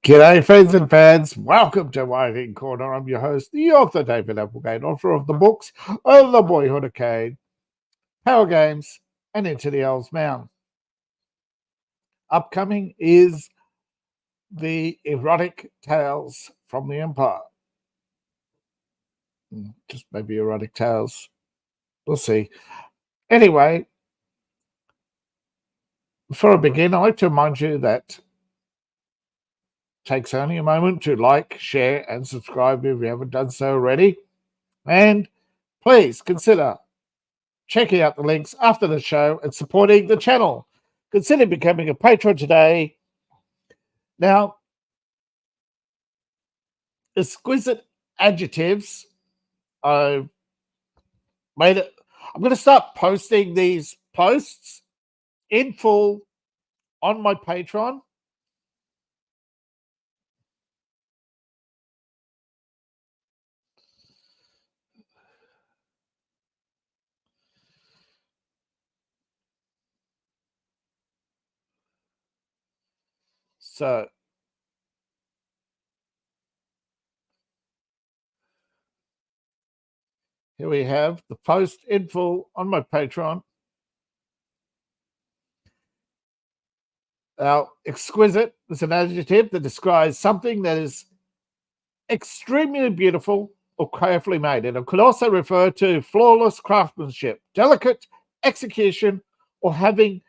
G'day, friends and fans. Welcome to Writing Corner. I'm your host, the author David Applegate, author of the books of The Boyhood of Cade, Power Games, and Into the Owl's Mound. Upcoming is the Erotic Tales from the Empire. Just maybe Erotic Tales. We'll see. Anyway, before I begin, I'd like to remind you that takes only a moment to like, share, and subscribe if you haven't done so already. And please consider checking out the links after the show and supporting the channel. Consider becoming a patron today. Now, Exquisite Adjectives. I've made it. I'm going to start posting these posts in full on my Patreon. So here we have the post in full on my Patreon. Now, exquisite is an adjective that describes something that is extremely beautiful or carefully made. And it could also refer to flawless craftsmanship, delicate execution, or having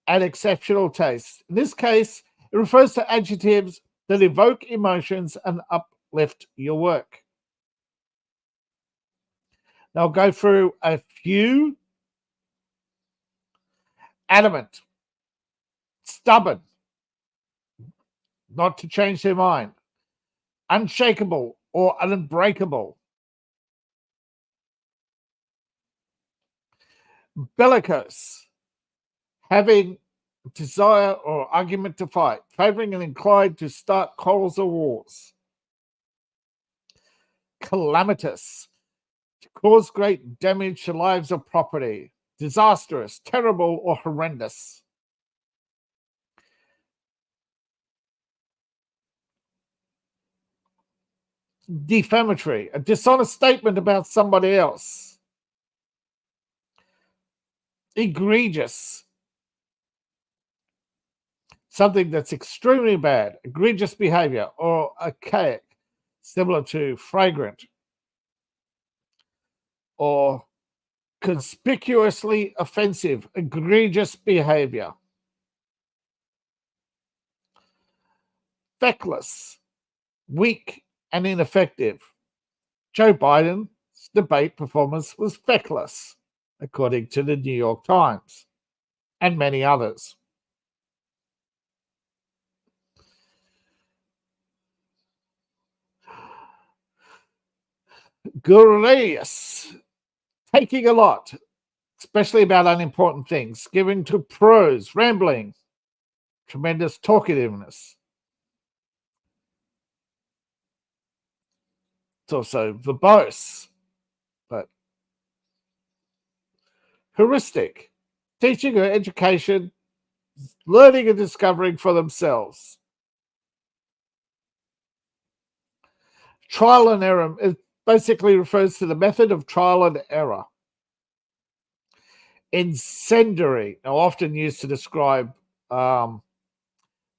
an exceptional taste. In this case, it refers to adjectives that evoke emotions and uplift your work. Now I'll go through a few. Adamant, stubborn, not to change their mind, unshakable or unbreakable, bellicose, having desire or argument to fight, favoring and inclined to start quarrels or wars, calamitous, to cause great damage to lives or property, disastrous, terrible, or horrendous. Defamatory, a dishonest statement about somebody else. Egregious, something that's extremely bad, egregious behavior, or archaic, similar to fragrant, or conspicuously offensive, egregious behavior. Feckless, weak and ineffective. Joe Biden's debate performance was feckless, according to the New York Times, and many others. Gregarious, taking a lot, especially about unimportant things, giving to prose, rambling, tremendous talkativeness. It's also verbose, but heuristic, teaching or education, learning and discovering for themselves. Trial and error, it basically refers to the method of trial and error. Incendiary, now often used to describe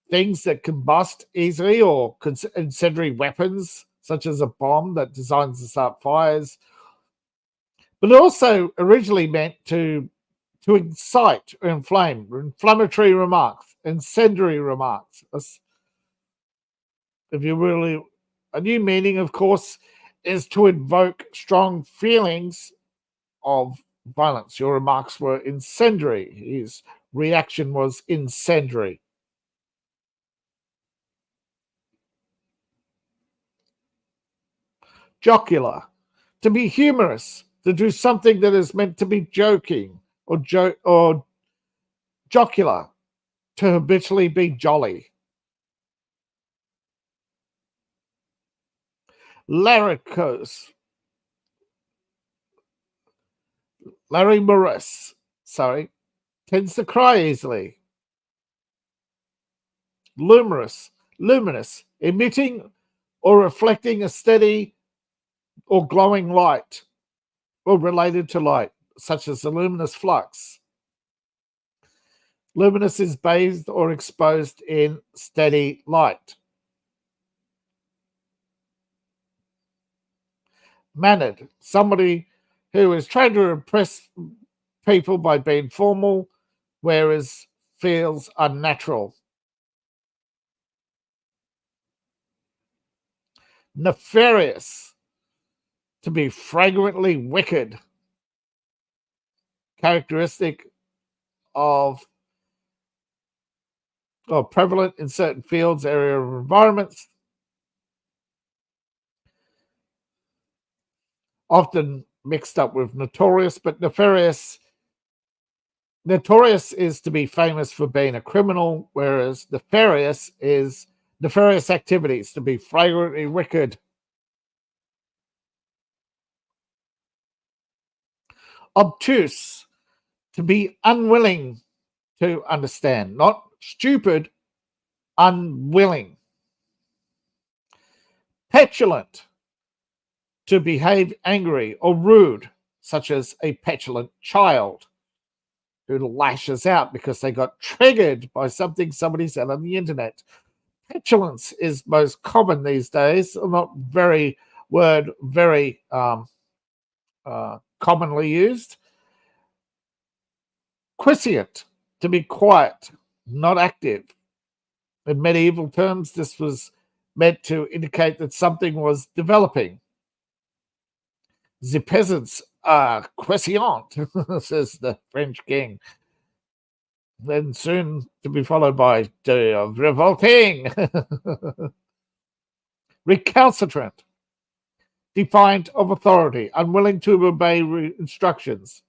things that combust easily, or incendiary weapons, such as a bomb that designs to start fires. But it also originally meant to incite or inflame, inflammatory remarks, incendiary remarks. If you really, a new meaning, of course, is to invoke strong feelings of violence. Your remarks were incendiary. His reaction was incendiary. Jocular, to be humorous, to do something that is meant to be joking, or jocular, to habitually be jolly. Laricose, Larry tends to cry easily. Lumorous, luminous, emitting or reflecting a steady or glowing light, or related to light, such as the luminous flux. Luminous is bathed or exposed in steady light. Mannered, somebody who is trying to impress people by being formal, whereas feels unnatural. Nefarious, to be fragrantly wicked, characteristic of or prevalent in certain fields, area of environments, often mixed up with notorious, but nefarious is to be famous for being a criminal, whereas nefarious is nefarious activities, to be flagrantly wicked. Obtuse, to be unwilling to understand, not stupid, unwilling. Petulant, to behave angry or rude, such as a petulant child who lashes out because they got triggered by something somebody said on the internet. Petulance is most common these days, not very commonly used. Quiescent, to be quiet, not active. In medieval terms, this was meant to indicate that something was developing. The peasants are quiescent, says the French king. Then soon to be followed by revolting. Recalcitrant, defiant of authority, unwilling to obey instructions.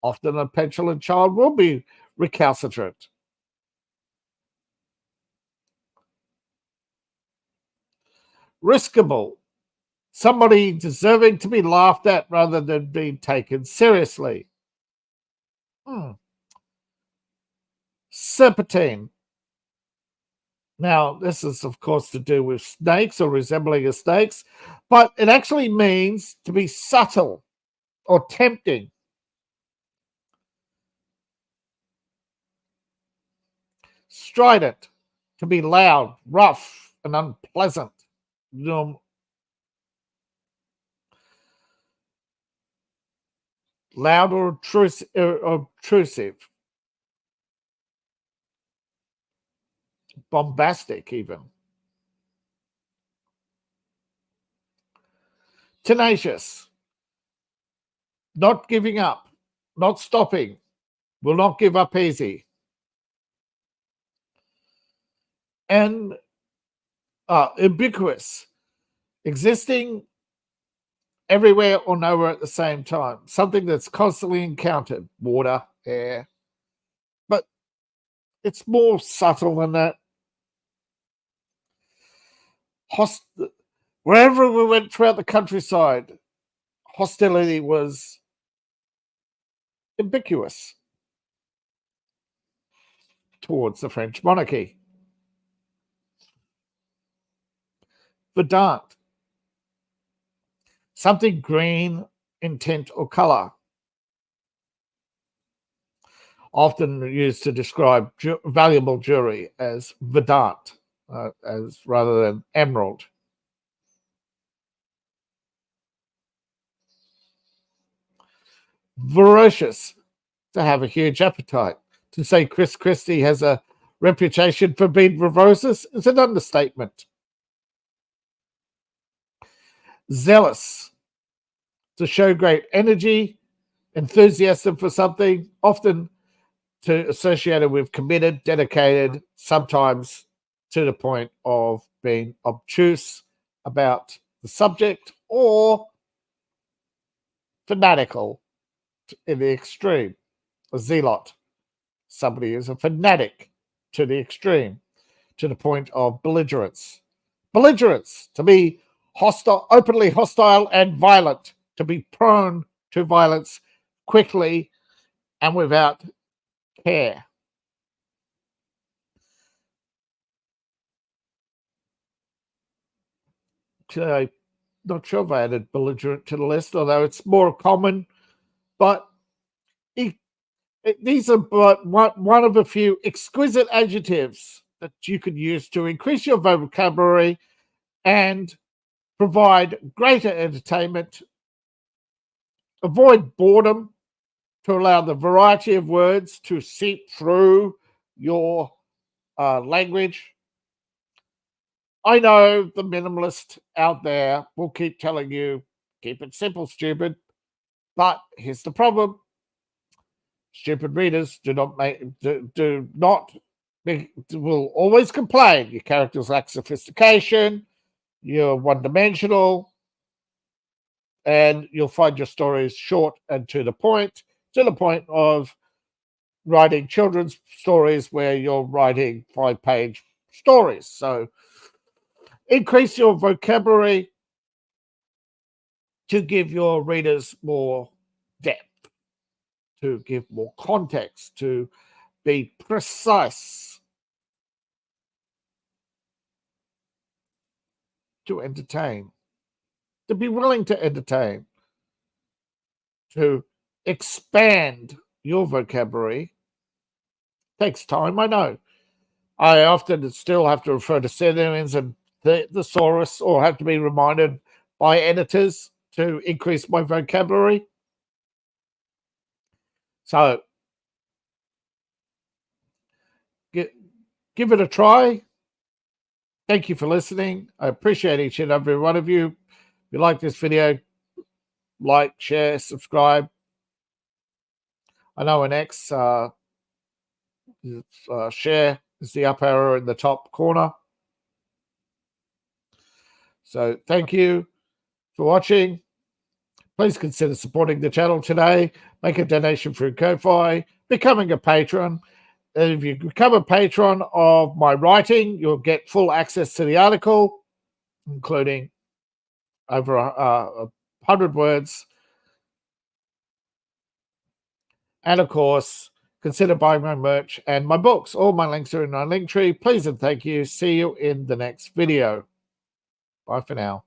Often a petulant child will be recalcitrant. Riskable, somebody deserving to be laughed at rather than being taken seriously. Serpentine. Now, this is, of course, to do with snakes or resembling a snake, but it actually means to be subtle or tempting. Strident, to be loud, rough, and unpleasant. Loud or obtrusive. Bombastic, even. Tenacious, not giving up, not stopping, will not give up easy. And ubiquitous, existing everywhere or nowhere at the same time, something that's constantly encountered, water, air. But it's more subtle than that. Wherever we went throughout the countryside, hostility was ubiquitous towards the French monarchy. Verdant, something green in tint or color, often used to describe valuable jewelry as verdant, as rather than emerald. Voracious, to have a huge appetite. To say Chris Christie has a reputation for being voracious is an understatement. Zealous, to show great energy, enthusiasm for something, often associated with committed, dedicated, sometimes to the point of being obtuse about the subject, or fanatical in the extreme. A zealot, somebody who's a fanatic to the extreme, to the point of belligerence. Belligerence, to be hostile, openly hostile and violent, to be prone to violence quickly and without care. Actually, I'm not sure if I added belligerent to the list, although it's more common. But these are but one of a few exquisite adjectives that you can use to increase your vocabulary and provide greater entertainment, avoid boredom, to allow the variety of words to seep through your language. I know the minimalist out there will keep telling you, keep it simple, stupid. But here's the problem. Stupid readers will always complain. Your characters lack sophistication, you're one-dimensional, and you'll find your stories short and to the point of writing children's stories where you're writing 5-page stories. So increase your vocabulary to give your readers more depth, to give more context, to be precise, to entertain, to be willing to entertain, to expand your vocabulary. Takes time, I know. I often still have to refer to synonyms and thesaurus, or have to be reminded by editors to increase my vocabulary. So give it a try. Thank you for listening. I appreciate each and every one of you. If you like this video, like, share, subscribe. I know an X share is the up arrow in the top corner. So thank you for watching. Please consider supporting the channel today. Make a donation through Ko-Fi, becoming a patron. And if you become a patron of my writing, you'll get full access to the article, including over 100 words. And of course, consider buying my merch and my books. All my links are in my link tree. Please and thank you. See you in the next video. Bye for now.